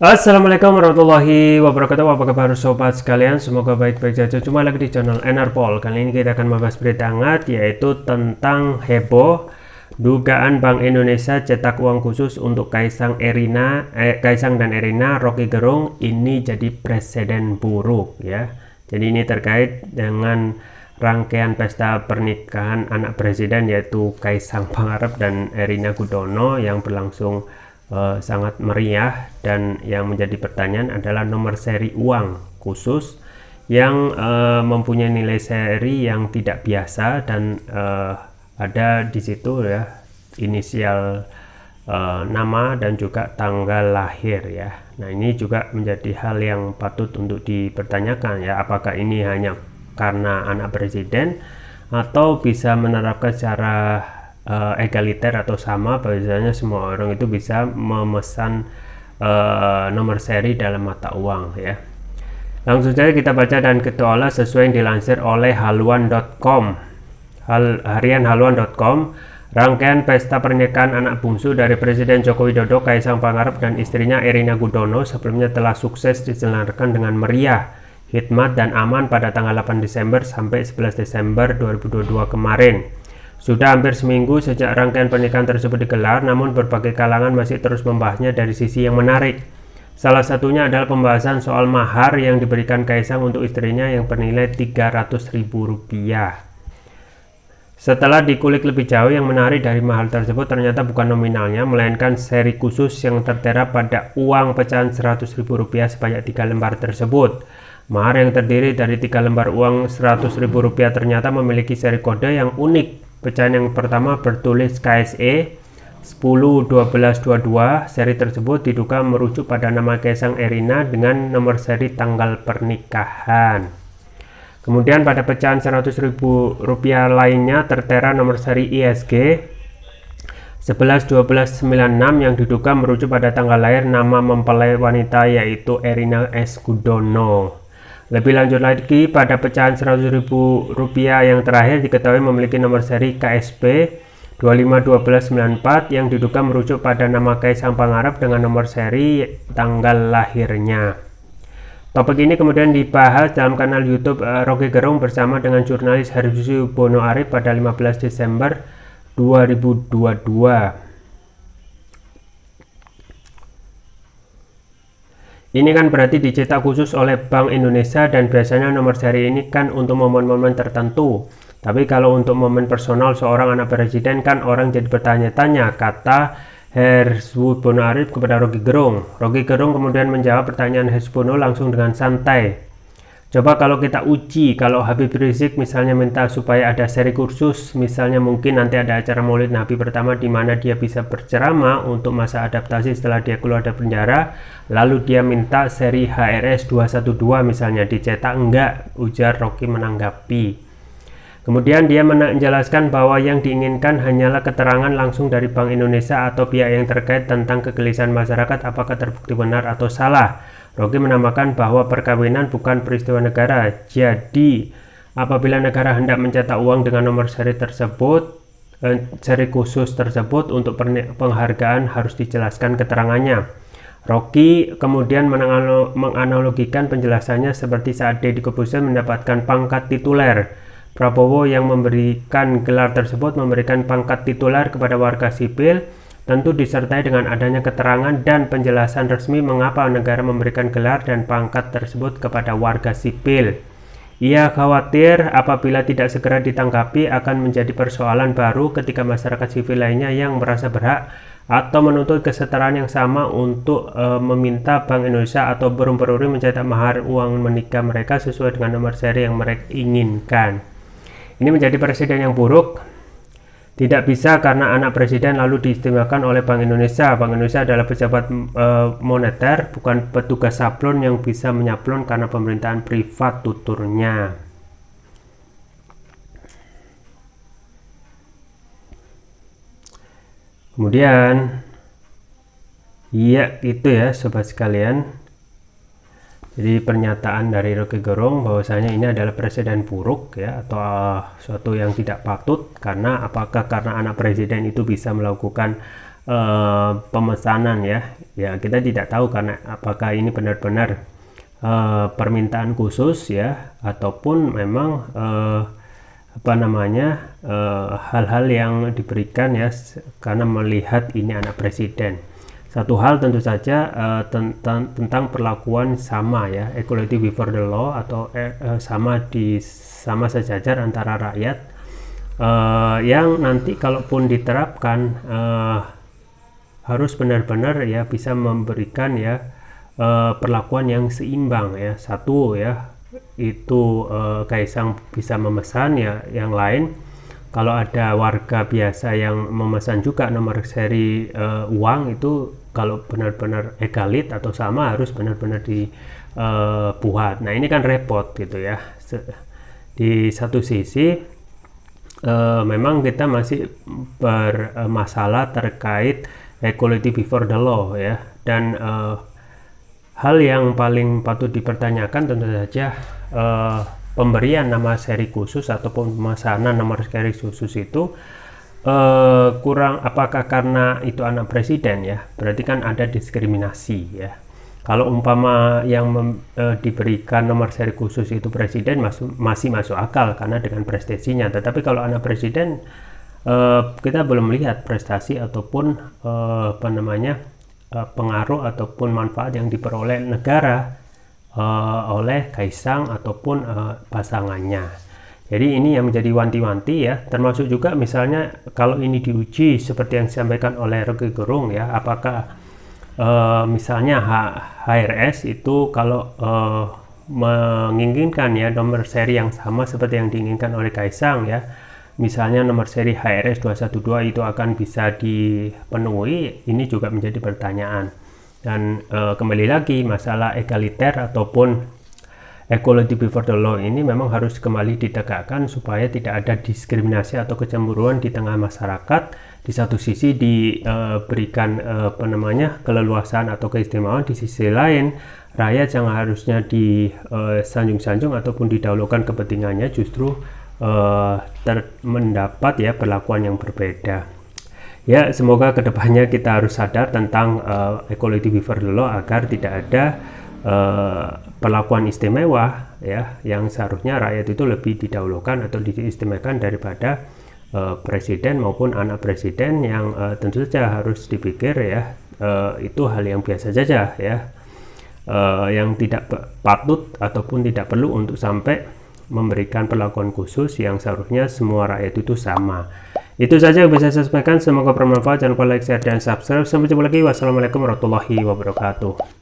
Assalamualaikum warahmatullahi wabarakatuh. Apa kabar sobat sekalian? Semoga baik-baik saja. Cuma lagi di channel Enerpol. Kali ini kita akan membahas berita hangat, yaitu tentang heboh dugaan Bank Indonesia cetak uang khusus untuk Kaisang dan Erina, Rocky Gerung. Ini jadi presiden buruk ya. Jadi ini terkait dengan rangkaian pesta pernikahan anak presiden, yaitu Kaisang Pangarep dan Erina Gudono, yang berlangsung sangat meriah. Dan yang menjadi pertanyaan adalah nomor seri uang khusus yang mempunyai nilai seri yang tidak biasa, dan ada di situ ya inisial nama dan juga tanggal lahir ya. Nah, ini juga menjadi hal yang patut untuk dipertanyakan ya, apakah ini hanya karena anak presiden atau bisa menerapkan secara egaliter atau sama, biasanya semua orang itu bisa memesan nomor seri dalam mata uang ya. Langsung saja kita baca dan kita olah sesuai yang dilansir oleh haluan.com. Harian haluan.com, rangkaian pesta pernikahan anak bungsu dari Presiden Joko Widodo, Kaisang Pangarep dan istrinya Erina Gudono sebelumnya telah sukses diselenggarakan dengan meriah, hikmat dan aman pada tanggal 8 Desember sampai 11 Desember 2022 kemarin. Sudah hampir seminggu sejak rangkaian pernikahan tersebut digelar, namun berbagai kalangan masih terus membahasnya dari sisi yang menarik. Salah satunya adalah pembahasan soal mahar yang diberikan Kaisang untuk istrinya yang bernilai Rp300.000. Setelah dikulik lebih jauh, yang menarik dari mahar tersebut ternyata bukan nominalnya, melainkan seri khusus yang tertera pada uang pecahan Rp100.000 sebanyak 3 lembar tersebut. Mahar yang terdiri dari 3 lembar uang Rp100.000 ternyata memiliki seri kode yang unik. Pecahan yang pertama bertulis KSE 101222. Seri tersebut diduga merujuk pada nama Kaisang Erina dengan nomor seri tanggal pernikahan. Kemudian pada pecahan Rp100.000 lainnya tertera nomor seri ISG 111296 yang diduga merujuk pada tanggal lahir nama mempelai wanita, yaitu Erina S. Gudono. Lebih lanjut lagi, pada pecahan Rp100.000 yang terakhir diketahui memiliki nomor seri KSP 251294 yang diduga merujuk pada nama Kaisang Pangarep dengan nomor seri tanggal lahirnya. Topik ini kemudian dibahas dalam kanal YouTube Rocky Gerung bersama dengan jurnalis Hesbunul Arif pada 15 Desember 2022. Ini kan berarti dicetak khusus oleh Bank Indonesia, dan biasanya nomor seri ini kan untuk momen-momen tertentu. Tapi kalau untuk momen personal seorang anak presiden kan orang jadi bertanya-tanya, kata Hesbunul Arif kepada Rocky Gerung. Rocky Gerung kemudian menjawab pertanyaan Hesbunul langsung dengan santai. Coba kalau kita uji, kalau Habib Rizik misalnya minta supaya ada seri khusus, misalnya mungkin nanti ada acara Maulid Nabi pertama di mana dia bisa berceramah untuk masa adaptasi setelah dia keluar dari penjara, lalu dia minta seri HRS 212 misalnya dicetak, enggak, ujar Rocky menanggapi. Kemudian dia menjelaskan bahwa yang diinginkan hanyalah keterangan langsung dari Bank Indonesia atau pihak yang terkait tentang kegelisahan masyarakat apakah terbukti benar atau salah. Rocky menambahkan bahwa perkawinan bukan peristiwa negara, jadi apabila negara hendak mencetak uang dengan nomor seri tersebut, seri khusus tersebut untuk penghargaan harus dijelaskan keterangannya. Rocky kemudian menganalogikan penjelasannya seperti saat Deddy Corbuzier mendapatkan pangkat tituler. Prabowo yang memberikan gelar tersebut memberikan pangkat tituler kepada warga sipil, tentu disertai dengan adanya keterangan dan penjelasan resmi mengapa negara memberikan gelar dan pangkat tersebut kepada warga sipil. Ia khawatir apabila tidak segera ditanggapi akan menjadi persoalan baru ketika masyarakat sipil lainnya yang merasa berhak atau menuntut kesetaraan yang sama untuk meminta Bank Indonesia atau berumpur-uri mencetak mahar uang menikah mereka sesuai dengan nomor seri yang mereka inginkan. Ini menjadi presiden yang buruk. Tidak bisa karena anak presiden lalu diistimewakan oleh Bank Indonesia. Bank Indonesia adalah pejabat moneter, bukan petugas sablon yang bisa menyablon karena pemerintahan privat, tuturnya. Kemudian, ya itu ya sobat sekalian. Jadi pernyataan dari Rocky Gerung bahwasanya ini adalah presiden buruk ya, atau suatu yang tidak patut, karena apakah karena anak presiden itu bisa melakukan pemesanan ya kita tidak tahu karena apakah ini benar-benar permintaan khusus ya ataupun memang hal-hal yang diberikan ya karena melihat ini anak presiden. Satu hal tentu saja tentang perlakuan sama ya, equality before the law atau sama sejajar antara rakyat yang nanti kalaupun diterapkan harus benar-benar ya bisa memberikan ya perlakuan yang seimbang ya. Satu ya itu Kaisang bisa memesan ya, yang lain kalau ada warga biasa yang memesan juga nomor seri uang itu kalau benar-benar egalit atau sama harus benar-benar dibuat. Nah ini kan repot gitu ya. Di satu sisi memang kita masih bermasalah terkait equality before the law ya, dan hal yang paling patut dipertanyakan tentu saja pemberian nama seri khusus ataupun pemesanan nomor seri khusus itu kurang, apakah karena itu anak presiden ya, berarti kan ada diskriminasi ya. Kalau umpama yang diberikan nomor seri khusus itu presiden masih masuk akal karena dengan prestasinya, tetapi kalau anak presiden kita belum melihat prestasi ataupun pengaruh ataupun manfaat yang diperoleh negara oleh Kaisang ataupun pasangannya. Jadi ini yang menjadi wanti-wanti ya, termasuk juga misalnya kalau ini diuji seperti yang disampaikan oleh Rocky Gerung ya, apakah misalnya HRS itu kalau menginginkan ya nomor seri yang sama seperti yang diinginkan oleh Kaisang ya, misalnya nomor seri HRS 212 itu akan bisa dipenuhi, ini juga menjadi pertanyaan. Dan kembali lagi masalah egaliter ataupun equality before the law ini memang harus kembali ditegakkan supaya tidak ada diskriminasi atau kecemburuan di tengah masyarakat. Di satu sisi diberikan keleluasan atau keistimewaan, di sisi lain rakyat yang harusnya disanjung-sanjung ataupun didahulukan kepentingannya justru mendapat ya perlakuan yang berbeda. Ya, semoga kedepannya kita harus sadar tentang equality before the law agar tidak ada perlakuan istimewa ya, yang seharusnya rakyat itu lebih didahulukan atau diistimewakan daripada presiden maupun anak presiden yang tentu saja harus dipikir ya itu hal yang biasa saja ya, yang tidak patut ataupun tidak perlu untuk sampai memberikan perlakuan khusus yang seharusnya semua rakyat itu sama. Itu saja yang bisa saya sampaikan, semoga bermanfaat. Jangan lupa like, share, dan subscribe. Sampai jumpa lagi. Wassalamualaikum warahmatullahi wabarakatuh.